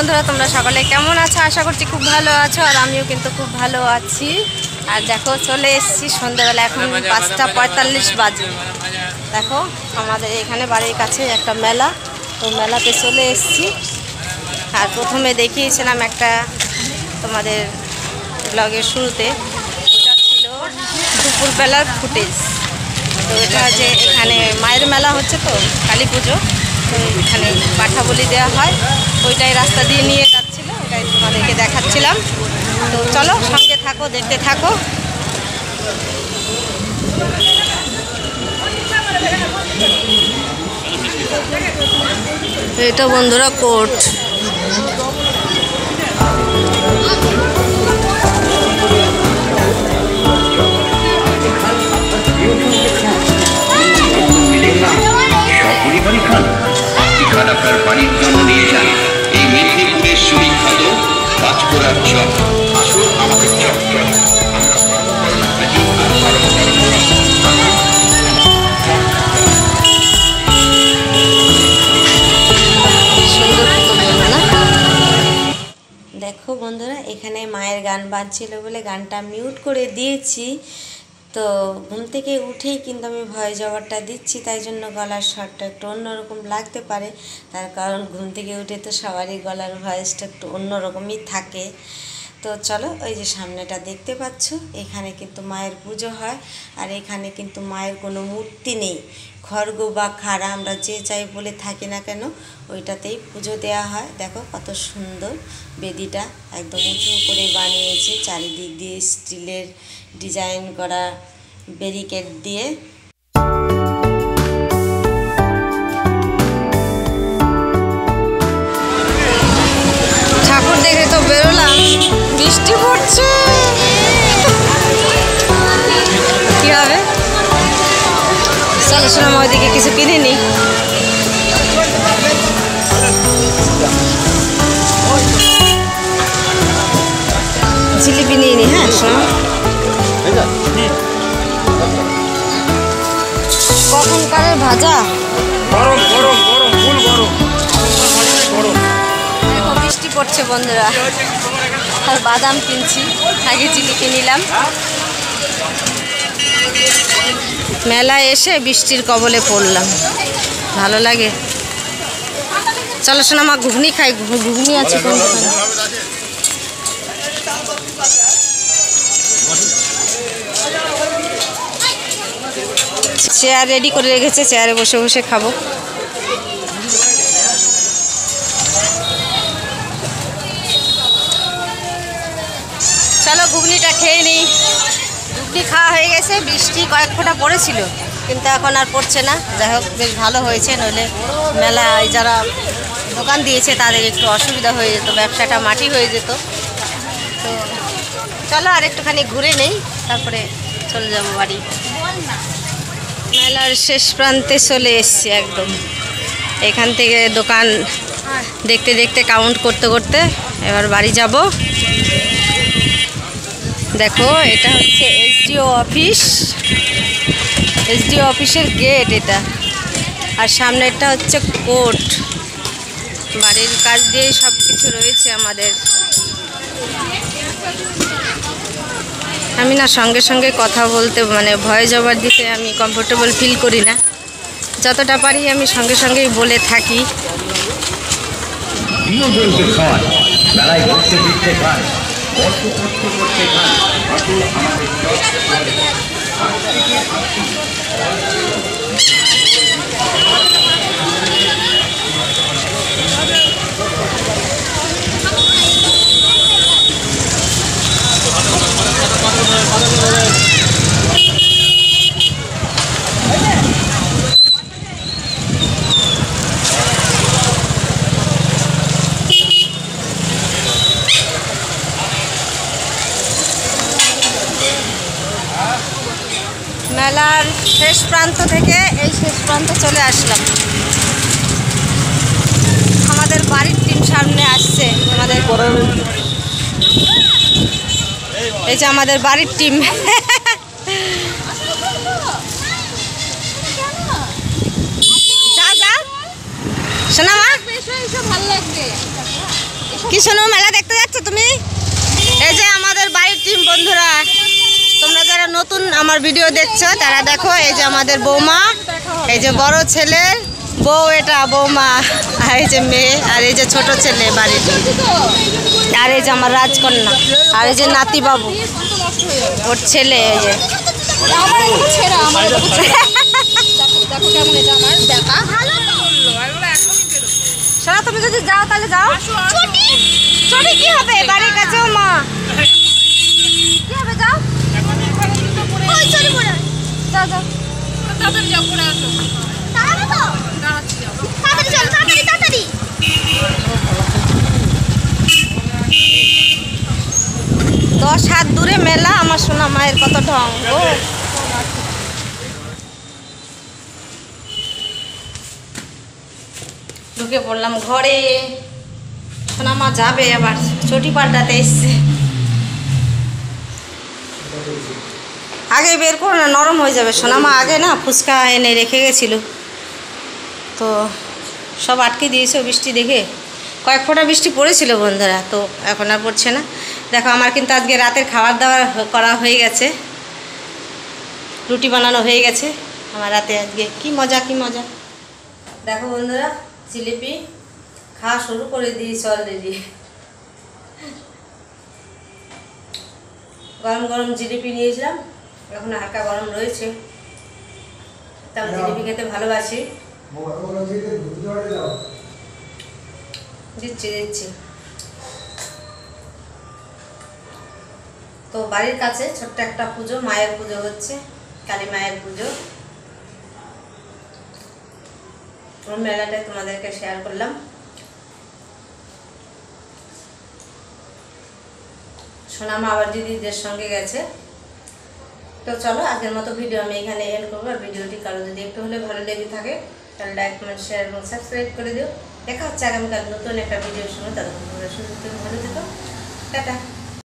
বন্ধুরা, তোমরা সকলে কেমন আছো? আশা করছি খুব ভালো আছো, আর আমিও কিন্তু খুব ভালো আছি। আর দেখো, চলে এসেছি সন্ধ্যাবেলা, এখন 5:45 বাজে। দেখো, আমাদের এখানে বাড়ির কাছে একটা মেলা, তো মেলাতে চলে এসেছি। আর প্রথমে দেখিয়েছিলাম একটা তোমাদের ব্লগের শুরুতে, ওটা ছিল দুপুরবেলার ফুটেজ। তো এটা যে এখানে মায়ের মেলা হচ্ছে, তো কালী পুজো, তো এখানে পাঠা বলি দেওয়া হয়, ওইটাই রাস্তা দিয়ে নিয়ে যাচ্ছিল, ওটাই তোমাদেরকে দেখাচ্ছিলাম। তো চলো, সঙ্গে থাকো, দেখতে থাকো। এটা বন্ধুরা কোর্ট। আপনার বাড়ির জন্য নিয়ে যান এই মেদিনীপুরের সুবিখ্যাত পাঁচকোড়ার চপ। আসুন আমাদের চপ দেখো বন্ধুরা, এখানে মায়ের গান বাজছিল বলে গানটা মিউট করে দিয়েছি। তো ঘুম থেকে উঠেই কিন্তু আমি ভয়েস ওভারটা দিচ্ছি, তাই জন্য গলার স্বরটা একটু অন্যরকম লাগতে পারে। তার কারণ ঘুম থেকে উঠে তো সবারই গলার ভয়েসটা একটু অন্যরকমই থাকে। তো চলো, ওই যে সামনেটা দেখতে পাচ্ছ, এখানে কিন্তু মায়ের পুজো হয়। আর এখানে কিন্তু মায়ের কোনো মূর্তি নেই, খড়গ বা খাড়া আমরা যে চাই বলে থাকি না কেন, ওইটাতেই পুজো দেওয়া হয়। দেখো কত সুন্দর বেদিটা, একদম উঁচু করে বানিয়েছে, চারিদিক দিয়ে স্টিলের ডিজাইন করা ব্যারিকেড দিয়ে। ঠাকুর দেখে তো বেরোলাম, বৃষ্টি পড়ছে, কি হবে? চলো শোনা, ওইদিকে কিছু কিনে নি। জিলিপি নিয়ে নি। হ্যাঁ শোনো, কখনকারের ভাজা, গরম গরম গরম ফুল গরম গরম। দেখো বৃষ্টি পড়ছে বন্ধুরা, আর বাদাম কিনছি, আগে জিলিপি নিলাম। মেলায় এসে বৃষ্টির কবলে পড়লাম, ভালো লাগে। চলো শোনা, মা ঘুগনি খাই, ঘুগনি আছে কোন দোকানে? চেয়ার রেডি করে রেখেছে, চেয়ারে বসে বসে খাবো। চলো ঘুগনিটা খেয়ে নিই। ঘুগনি খাওয়া হয়ে গেছে, বৃষ্টি কয়েক ফোঁটা পড়েছিল, কিন্তু এখন আর পড়ছে না। যাই হোক, বেশ ভালো হয়েছে, নইলে মেলায় যারা দোকান দিয়েছে তাদের একটু অসুবিধা হয়ে যেত, ব্যবসাটা মাটি হয়ে যেত। তো চলো আর একটুখানি ঘুরে নেই, তারপরে চলে যাবো বাড়ি। মেলার শেষ প্রান্তে চলে এসছি একদম। এখান থেকে দোকান দেখতে দেখতে, কাউন্ট করতে করতে এবার বাড়ি যাব। দেখো, এটা হচ্ছে এসডিও অফিস, এসডিও অফিসের গেট এটা, আর সামনেরটা হচ্ছে কোর্ট। বাড়ির কাজ দিয়েই সব কিছু রয়েছে আমাদের। আমি না সঙ্গে সঙ্গে কথা বলতে, মানে ভয়েস ওভার দিতে আমি কমফোর্টেবল ফিল করি না। যতটা পারি আমি সঙ্গে সঙ্গেই বলে থাকি। মেলার শেষ প্রান্ত থেকে এই শেষ প্রান্তে চলে আসলাম। আমাদের বাড়ির টিম সামনে আসছে, আমাদের এই যে আমাদের বাড়ির টিম। যা যা শোনা মা, ভালো লাগবে। কি শোনো, মেলা দেখতে যাচ্ছ তুমি? এই যে আমাদের বাড়ির টিম বন্ধুরা, তোমরা যারা নতুন আমার ভিডিও দেখছো তারা দেখো, এই যে আমাদের বৌমা, এই যে বড় ছেলের বউ, এটা বৌমা, আর এই যে মেয়ে, আর এই যে ছোট ছেলে বাড়ির, আর এই যে আমার রাজকন্যা, আর এই যে নাতি বাবু ওর ছেলে, এই যে সোনা তুমি যদি যাও তাহলে যাও। ছবি কি হবে বাড়ির কাছেও মা, কি হবে, যাও যাও যাও। 10 হাত দূরে মেলা, আমার সোনা মায়ের কত ঢং গো। ঢুকে পড়লাম ঘরে, সোনা মা যাবে আবার চটি পাল্টাতে এসছে। আগে বের করো না, নরম হয়ে যাবে। সোনা মা আগে না ফুচকা এনে রেখে গেছিল, তো সব আটকে দিয়েছে বৃষ্টি দেখে। কয়েক ফোঁটা বৃষ্টি পড়েছিল বন্ধুরা, তো এখন আর পড়ছে না। দেখো আমার কিন্তু আজকে রাতের খাবার দাবার করা হয়ে গেছে, রুটি বানানো হয়ে গেছে আমার রাতে আজকে। কি মজা কি মজা। দেখো বন্ধুরা, জিলিপি খাওয়া শুরু করে দিয়েছি অলরেডি। গরম গরম জিলিপি নিয়েছিলাম, এখন হালকা গরম রয়েছে, তাও জিলিপি খেতে ভালোবাসি। দিচ্ছি দিচ্ছি। তো বাড়ির কাছে ছোট্ট একটা পুজো, মায়ের পুজো হচ্ছে, কালী মায়ের পুজো। ওর মেলাটাই তোমাদেরকে শেয়ার করলাম। সোনামা আবার দিদিদের সঙ্গে গেছে। তো চলো আজকের মতো ভিডিও আমি এখানে এন্ড করবো। আর ভিডিওটি কারো যদি একটু হলে ভালো লেগে থাকে তাহলে লাইক, কমেন্ট, শেয়ার এবং সাবস্ক্রাইব করে দিও। দেখা হচ্ছে আগামীকাল নতুন একটা ভিডিওর সঙ্গে। ততক্ষণ তোমরা সুস্থ ভালো থেকো, টাটা।